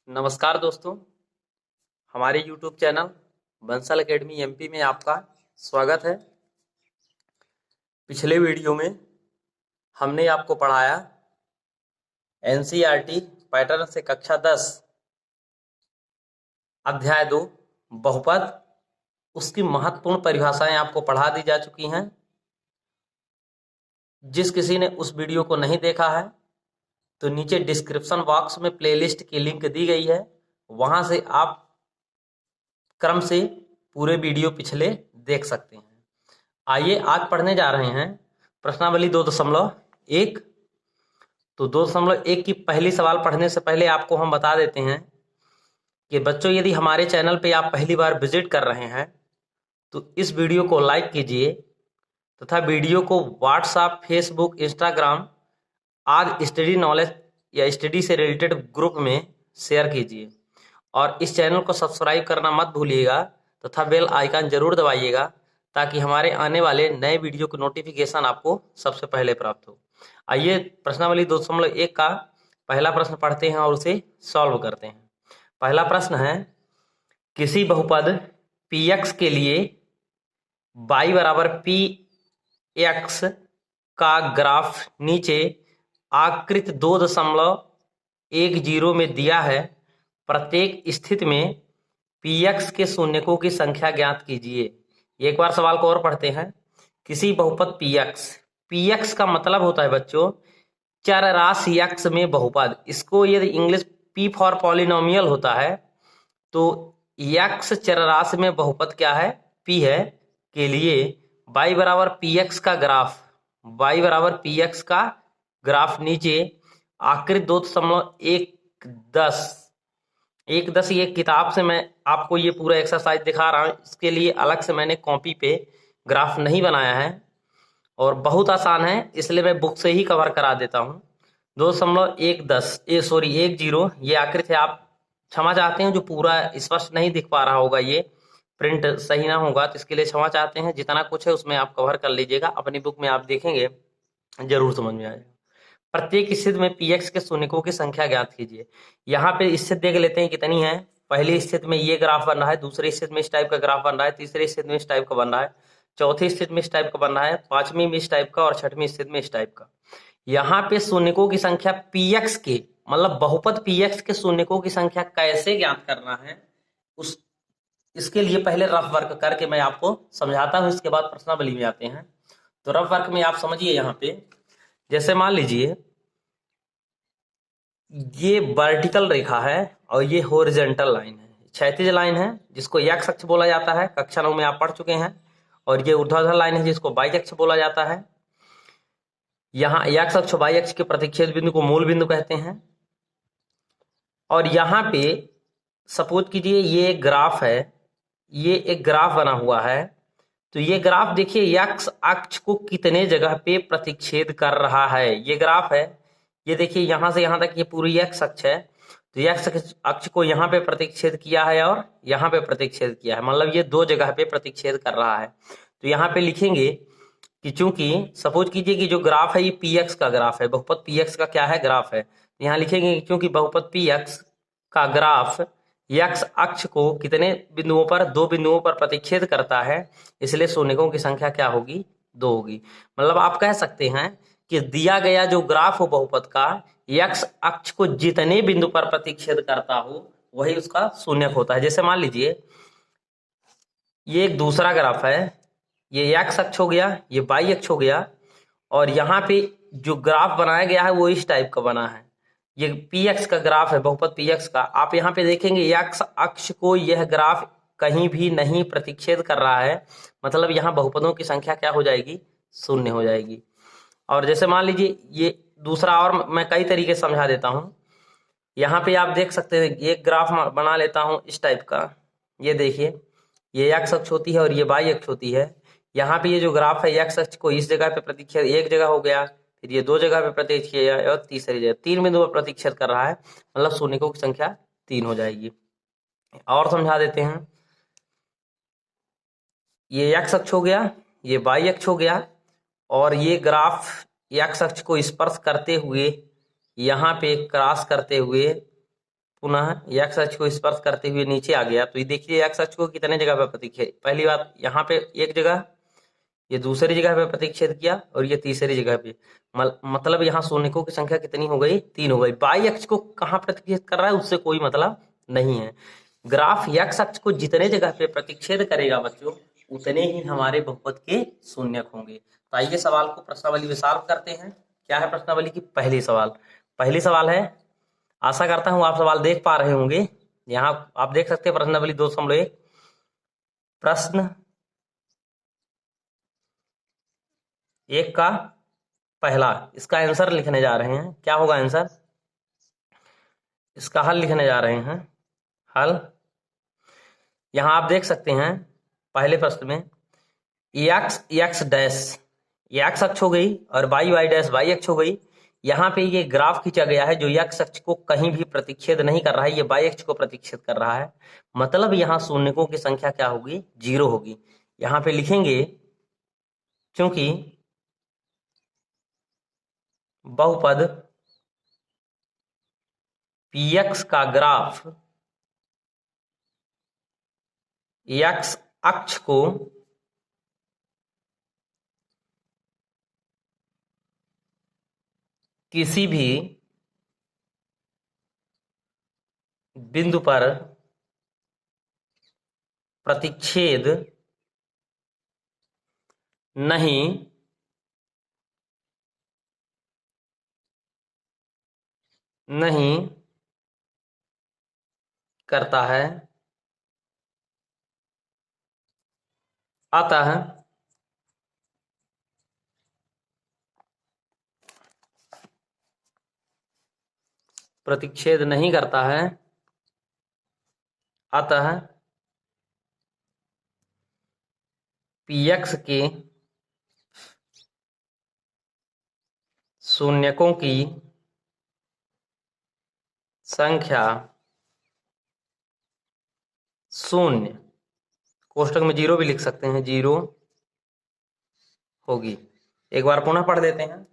नमस्कार दोस्तों, हमारे YouTube channel Bansal academy MP में आपका स्वागत है। पिछले वीडियो में हमने आपको पढ़ाया एनसीईआरटी पैटर्न से कक्षा 10 अध्याय 2 बहुपद, उसकी महत्वपूर्ण परिभाषाएं आपको पढ़ा दी जा चुकी हैं। जिस किसी ने उस वीडियो को नहीं देखा है तो नीचे डिस्क्रिप्शन बॉक्स में प्लेलिस्ट की लिंक दी गई है, वहां से आप क्रम से पूरे वीडियो पिछले देख सकते हैं। आइए आज पढ़ने जा रहे हैं प्रश्नावली 2.1। तो 2.1 की पहली सवाल पढ़ने से पहले आपको हम बता देते हैं कि बच्चों, यदि हमारे चैनल पे आप पहली बार विजिट कर रहे हैं तो इस वीडियो को लाइक कीजिए तथा वीडियो को व्हाट्सएप, फेसबुक, इंस्टाग्राम आदि स्टडी नॉलेज या स्टडी से रिलेटेड ग्रुप में शेयर कीजिए और इस चैनल को सब्सक्राइब करना मत भूलिएगा तथा बेल आइकन जरूर दबाइएगा ताकि हमारे आने वाले नए वीडियो की नोटिफिकेशन आपको सबसे पहले प्राप्त हो। आइए प्रश्नावली 2.1 का पहला प्रश्न पढ़ते हैं और उसे सॉल्व करते हैं। पहला प्रश्न है, किसी बहुपद px के लिए y बराबर px का ग्राफ नीचे आकृति 2.10 में दिया है। प्रत्येक स्थिति में px के शून्यकों की संख्या ज्ञात कीजिए। एक बार सवाल को और पढ़ते हैं। किसी बहुपद px का मतलब होता है बच्चों चर राशि x में बहुपद। इसको यदि इंग्लिश p फॉर पॉलिनोमियल होता है तो x चर राशि में बहुपद क्या है, p है, के लिए y बराबर px का ग्राफ नीचे आकृति 2.110 ये किताब से मैं आपको ये पूरा एक्सरसाइज दिखा रहा हूँ। इसके लिए अलग से मैंने कॉपी पे ग्राफ नहीं बनाया है और बहुत आसान है, इसलिए मैं बुक से ही कवर करा देता हूँ। 2.10 ये आकृति है। आप क्षमा चाहते हैं जो पूरा स्पष्ट नहीं दिख पा रहा होगा, ये प्रिंट सही ना होगा तो इसके लिए क्षमा चाहते हैं। जितना कुछ है उसमें आप कवर कर लीजिएगा, अपनी बुक में आप देखेंगे जरूर समझ में आएगा। प्रत्येक स्थिति में px के शून्यकों की संख्या ज्ञात कीजिए। यहाँ पे स्थिति देख लेते हैं कितनी है। पहली स्थिति में ये ग्राफ बन रहा है, दूसरी स्थिति में इस टाइप का ग्राफ बन रहा है, तीसरी स्थिति में इस टाइप का बन रहा है, चौथी स्थिति में इस टाइप का बन रहा है, पांचवी में इस टाइप का और छठवीं स्थिति में इस टाइप का। यहाँ पे शून्यकों की संख्या px के मतलब बहुपद px के शून्यकों की संख्या कैसे ज्ञात करना है, इसके लिए पहले रफ वर्क करके मैं आपको समझाता हूँ, इसके बाद प्रश्नावली में आते हैं। तो रफ वर्क में आप समझिए, यहाँ पे जैसे मान लीजिए ये वर्टिकल रेखा है और ये हॉरिजॉन्टल लाइन है, क्षैतिज लाइन है जिसको x अक्ष बोला जाता है, कक्षा 9 में आप पढ़ चुके हैं। और ये ऊर्ध्वाधर लाइन है जिसको y अक्ष बोला जाता है। यहाँ x अक्ष y अक्ष के प्रतिच्छेद बिंदु को मूल बिंदु कहते हैं। और यहाँ पे सपोज कीजिए ये एक ग्राफ है, ये एक ग्राफ बना हुआ है। तो ये ग्राफ देखिए x अक्ष को कितने जगह पे प्रतिच्छेद कर रहा है। ये ग्राफ है, ये देखिए यहाँ से यहाँ तक ये पूरी x अक्ष है। तो x अक्ष को यहाँ पे प्रतिच्छेद किया है और यहाँ पे प्रतिच्छेद किया है, मतलब ये दो जगह पे प्रतिच्छेद कर रहा है। तो यहाँ पे लिखेंगे कि चूंकि सपोज कीजिए कि जो ग्राफ है ये px का ग्राफ है, बहुपद px का क्या है, ग्राफ है। यहाँ लिखेंगे कि क्योंकि बहुपद px का ग्राफ x अक्ष को कितने बिंदुओं पर, दो बिंदुओं पर प्रतिच्छेद करता है, इसलिए शून्यकों की संख्या क्या होगी, 2 होगी। मतलब आप कह सकते हैं कि दिया गया जो ग्राफ हो बहुपद का, x अक्ष को जितने बिंदु पर प्रतिच्छेद करता हो वही उसका शून्यक होता है। जैसे मान लीजिए ये एक दूसरा ग्राफ है, ये x अक्ष हो गया, ये y अक्ष हो गया, और यहाँ पे जो ग्राफ बनाया गया है वो इस टाइप का बना है। ये px का ग्राफ है, बहुपद px का। आप यहाँ पे देखेंगे x अक्ष को यह ग्राफ कहीं भी नहीं प्रतिच्छेद कर रहा है, मतलब यहाँ बहुपदों की संख्या क्या हो जाएगी, 0 हो जाएगी। और जैसे मान लीजिए ये दूसरा, और मैं कई तरीके से समझा देता हूँ। यहाँ पे आप देख सकते हैं, एक ग्राफ बना लेता हूँ इस टाइप का। ये देखिए ये x अक्ष होती है और ये y अक्ष होती है। यहाँ पे ये जो ग्राफ है x अक्ष को इस जगह पे प्रतिच्छेद, एक जगह हो गया, फिर ये 2 जगह पे प्रतिच्छेद और तीसरी जगह 3 बिंदु पर प्रतिच्छेद कर रहा है, मतलब शून्यकों की संख्या 3 हो जाएगी। और समझा देते हैं, ये x अक्ष हो गया, ये y अक्ष हो गया, और ये ग्राफ x अक्ष को स्पर्श करते हुए यहाँ पे क्रॉस करते हुए पुनः एक्स अक्ष को स्पर्श करते हुए नीचे आ गया, तो ये देखिए एक्स अक्ष को कितने जगह पे प्रतिच्छेद, पहली बात यहाँ पे एक जगह, ये दूसरी जगह पे प्रतिच्छेद किया और ये तीसरी जगह पे, मतलब यहाँ शून्यकों की संख्या कितनी हो गई, 3 हो गई। बाई अक्ष को कहाँ प्रतिच्छेद कर रहा है उससे कोई मतलब नहीं है। ग्राफ एक्स अक्ष को जितने जगह पे प्रतिच्छेद करेगा बच्चों, उतने ही हमारे बहुपद के शून्यक होंगे। तो आइए सवाल को प्रश्नावली में सॉल्व करते हैं। क्या है प्रश्नावली की पहली सवाल है, आशा करता हूं आप सवाल देख पा रहे होंगे। यहाँ आप देख सकते हैं प्रश्नावली 2.1। प्रश्न 1 का पहला, इसका आंसर लिखने जा रहे हैं। क्या होगा आंसर, इसका हल लिखने जा रहे हैं। हल यहां आप देख सकते हैं पहले प्रश्न में एक्स डैश एक्स अक्ष हो गई और वाई डैश वाई अक्ष हो गई। यहाँ पे ये ग्राफ खींचा गया है जो एक्स अक्ष को कहीं भी प्रतिच्छेद नहीं कर रहा है, ये वाई अक्ष को प्रतिच्छेद कर रहा है। मतलब यहाँ शून्यकों की संख्या क्या होगी, 0 होगी। यहाँ पे लिखेंगे क्योंकि बहुपद px का ग्राफ एक्स अक्ष को किसी भी बिंदु पर प्रतिच्छेद नहीं करता है, अतः प्रतिच्छेद नहीं करता है, अतः px के शून्यकों की संख्या 0, कोष्टक में 0 भी लिख सकते हैं, 0 होगी। एक बार पुनः पढ़ देते हैं।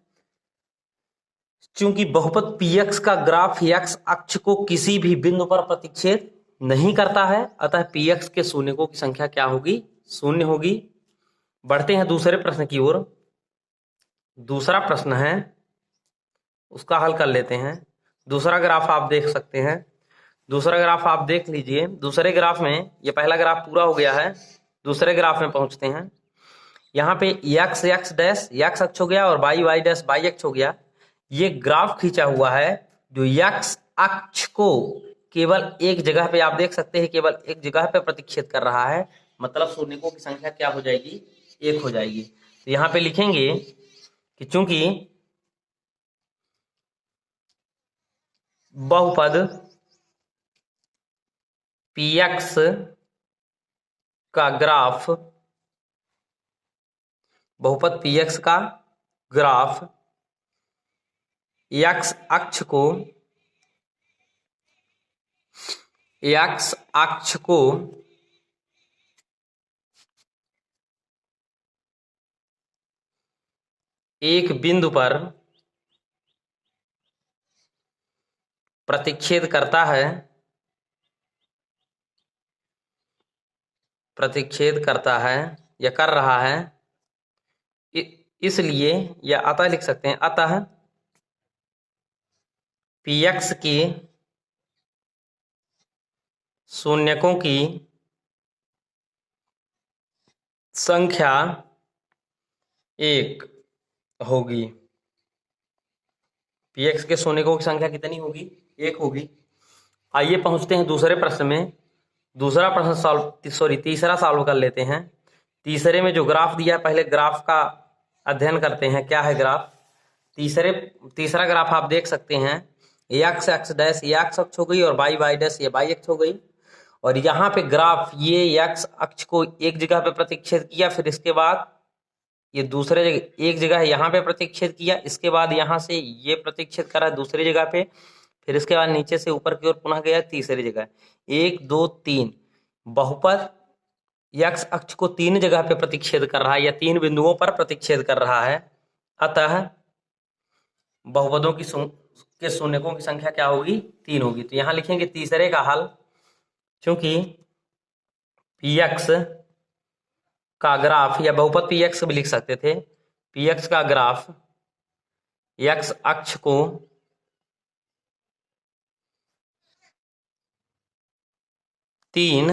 चूंकि बहुपद px का ग्राफ x अक्ष को किसी भी बिंदु पर प्रतिच्छेद नहीं करता है, अतः px के शून्यकों की संख्या क्या होगी, 0 होगी। बढ़ते हैं दूसरे प्रश्न की ओर। दूसरा प्रश्न है, उसका हल कर लेते हैं। दूसरा ग्राफ आप देख सकते हैं, दूसरा ग्राफ आप देख लीजिए। दूसरे ग्राफ में ये पहला ग्राफ पूरा हो गया है, दूसरे ग्राफ में पहुंचते हैं। यहाँ पे एक्स डैश एक्स अक्ष हो गया और वाई डैश वाई अक्ष हो गया। ये ग्राफ खींचा हुआ है जो एक्स अक्ष को केवल एक जगह पे, आप देख सकते हैं केवल एक जगह पे प्रतिच्छेद कर रहा है। मतलब शून्यकों की संख्या क्या हो जाएगी, 1 हो जाएगी। तो यहाँ पे लिखेंगे कि चूंकि बहुपद px का ग्राफ, बहुपद px का ग्राफ x अक्ष को एक बिंदु पर प्रतिच्छेद करता है, या कर रहा है, इसलिए या अतः लिख सकते हैं, अतः px की शून्यकों की संख्या 1 होगी। px के शून्यकों की संख्या कितनी होगी, 1 होगी। आइए पहुंचते हैं दूसरे प्रश्न में। दूसरा प्रश्न तीसरा सॉल्व कर लेते हैं। तीसरे में जो ग्राफ दिया, पहले ग्राफ का अध्ययन करते हैं। क्या है ग्राफ, तीसरा ग्राफ आप देख सकते हैं, एक्स डैश एक्स अक्ष हो गई और वाई डैश ये वाई अक्ष हो गई। और यहाँ पे ग्राफ ये एक्स अक्ष को एक जगह पे प्रतिच्छेद किया, फिर इसके बाद ये दूसरे जगह एक जगह है यहाँ पे प्रतिच्छेद किया, इसके बाद यहाँ से ये प्रतिच्छेद करा दूसरी जगह पे, फिर इसके बाद नीचे से ऊपर की ओर पुनः गया तीसरी जगह। 1 2 3 बहुपद एक्स अक्ष को 3 जगह पे प्रतिच्छेद कर रहा है या 3 बिंदुओं पर प्रतिच्छेद कर रहा है। अतः बहुपदों की उसके शून्यकों की संख्या क्या होगी? 3 होगी। तो यहां लिखेंगे तीसरे का हल, क्योंकि px का ग्राफ, या बहुपद px भी लिख सकते थे, px का ग्राफ x अक्ष को तीन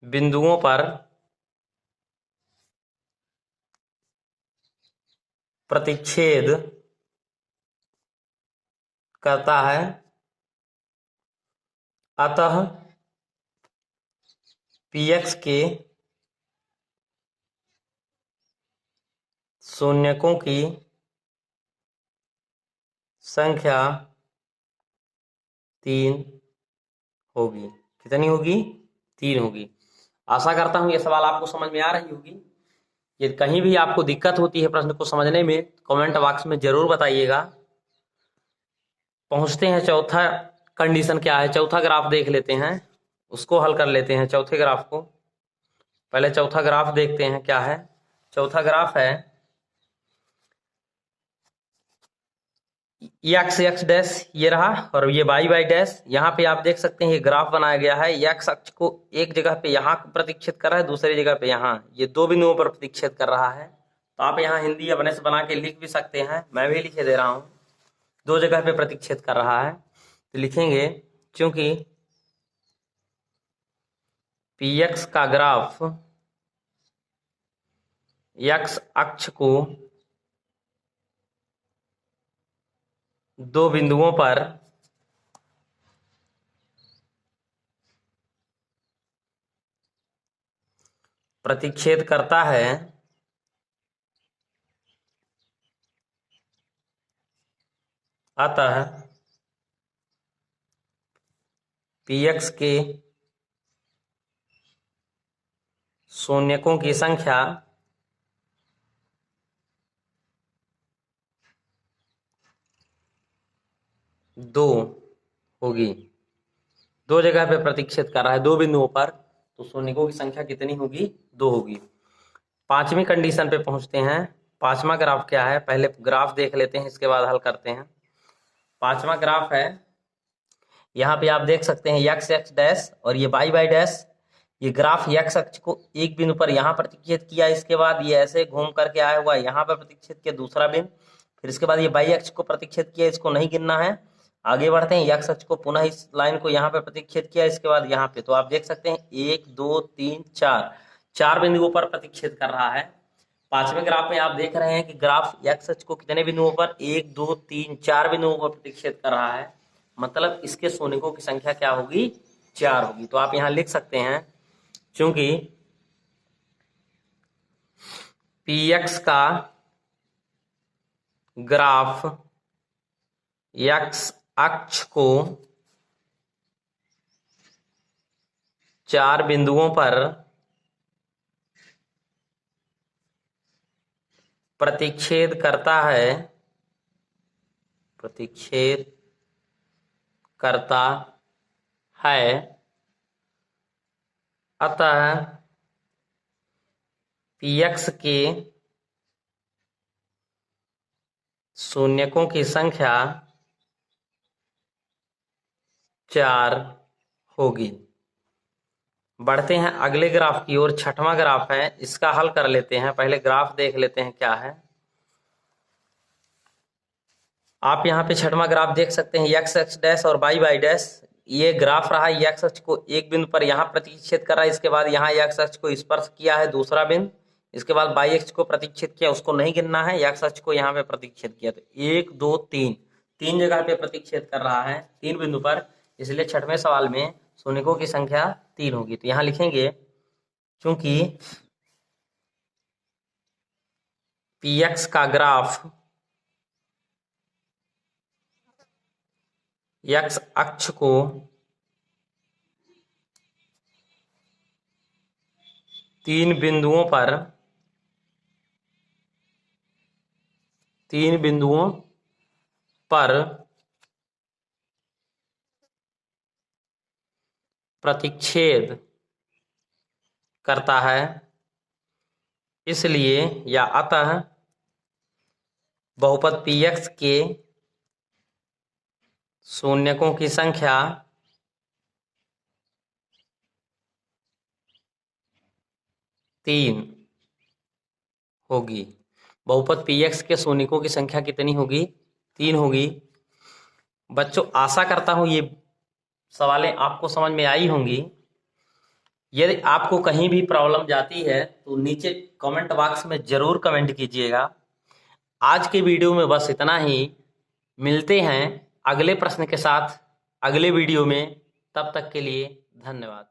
बिंदुओं पर प्रतिच्छेद करता है, अतः px के शून्यकों की संख्या 3 होगी। कितनी होगी? 3 होगी। आशा करता हूं ये सवाल आपको समझ में आ रही होगी। यदि कहीं भी आपको दिक्कत होती है प्रश्न को समझने में, कमेंट बॉक्स में जरूर बताइएगा। पहुंचते हैं चौथा कंडीशन क्या है, चौथा ग्राफ देख लेते हैं, उसको हल कर लेते हैं चौथे ग्राफ को। पहले चौथा ग्राफ देखते हैं क्या है। चौथा ग्राफ है एक्स एक्स डैश, ये रहा, और ये वाई वाई डैश। यहाँ पे आप देख सकते हैं ये ग्राफ बनाया गया है। एक्स अक्ष को एक जगह पे यहाँ प्रतिच्छेद कर रहा है, दूसरी जगह पे यहाँ, ये 2 बिंदुओं पर प्रतिच्छेद कर रहा है। तो आप यहाँ हिंदी अपने से बना के लिख भी सकते हैं, मैं भी लिखे दे रहा हूँ। 2 जगह पे प्रतिच्छेद कर रहा है, तो लिखेंगे क्योंकि px का ग्राफ x अक्ष को 2 बिंदुओं पर प्रतिच्छेद करता है, अतः px के शून्यकों की संख्या 2 होगी। 2 जगह पे प्रतिच्छेद कर रहा है, 2 बिंदुओं पर, तो शून्यकों की संख्या कितनी होगी? 2 होगी। पांचवी कंडीशन पे पहुंचते हैं। पांचवा ग्राफ क्या है, पहले ग्राफ देख लेते हैं, इसके बाद हल करते हैं। पांचवा ग्राफ है, यहाँ पे आप देख सकते हैं एक्स एक्स डैश और ये वाई वाई डैश। ये ग्राफ एक्स अक्ष को एक बिंदु पर यहाँ प्रतिच्छेद किया, इसके बाद ये ऐसे घूम करके आया हुआ यहाँ पर प्रतिच्छेद किया दूसरा बिंदु, फिर इसके बाद ये वाई अक्ष को प्रतिच्छेद किया, इसको नहीं गिनना है। आगे बढ़ते हैं, एक्स अक्ष को पुनः इस लाइन को यहाँ पे प्रतिच्छेद किया, इसके बाद यहाँ पे, तो आप देख सकते हैं 1 2 3 4 बिंदुओं पर प्रतिच्छेद कर रहा है। पांचवें ग्राफ में आप देख रहे हैं कि ग्राफ एक्स अक्ष को कितने बिंदुओं पर, 1 2 3 4 बिंदुओं पर प्रतिच्छेद कर रहा है, मतलब इसके शून्यकों की संख्या क्या होगी? 4 होगी। तो आप यहां लिख सकते हैं क्योंकि px का ग्राफ x अक्ष को 4 बिंदुओं पर प्रतिच्छेद करता है, प्रतिच्छेद करता है, अतः px के शून्यकों की संख्या 4 होगी। बढ़ते हैं अगले ग्राफ की ओर। छठवां ग्राफ है, इसका हल कर लेते हैं। पहले ग्राफ देख लेते हैं क्या है। आप यहाँ पे छठवां ग्राफ देख सकते हैं, एक्स एक्स डैश और वाई वाई डैश। ये ग्राफ रहा, एक्स अक्ष को एक बिंदु पर यहाँ प्रतिच्छेद कर रहा है, इसके बाद यहाँ एक्स अक्ष को स्पर्श किया है दूसरा बिंदु, इसके बाद वाई अक्ष को प्रतिच्छेद किया, उसको नहीं गिनना है, एक्स अक्ष को यहाँ पे प्रतिच्छेद किया। तो 1 2 3 3 जगह पे प्रतिच्छेद कर रहा है, 3 बिंदु पर, इसलिए छठवें सवाल में शून्यकों की संख्या 3 होगी। तो यहाँ लिखेंगे क्योंकि px का ग्राफ x अक्ष को 3 बिंदुओं पर प्रतिच्छेद करता है, इसलिए या अतः बहुपद px के शून्यकों की संख्या तीन होगी। बहुपद px के शून्यकों की संख्या कितनी होगी? 3 होगी। बच्चों आशा करता हूं ये सवालें आपको समझ में आई होंगी। यदि आपको कहीं भी प्रॉब्लम जाती है तो नीचे कमेंट बॉक्स में जरूर कमेंट कीजिएगा। आज के वीडियो में बस इतना ही। मिलते हैं अगले प्रश्न के साथ अगले वीडियो में। तब तक के लिए धन्यवाद।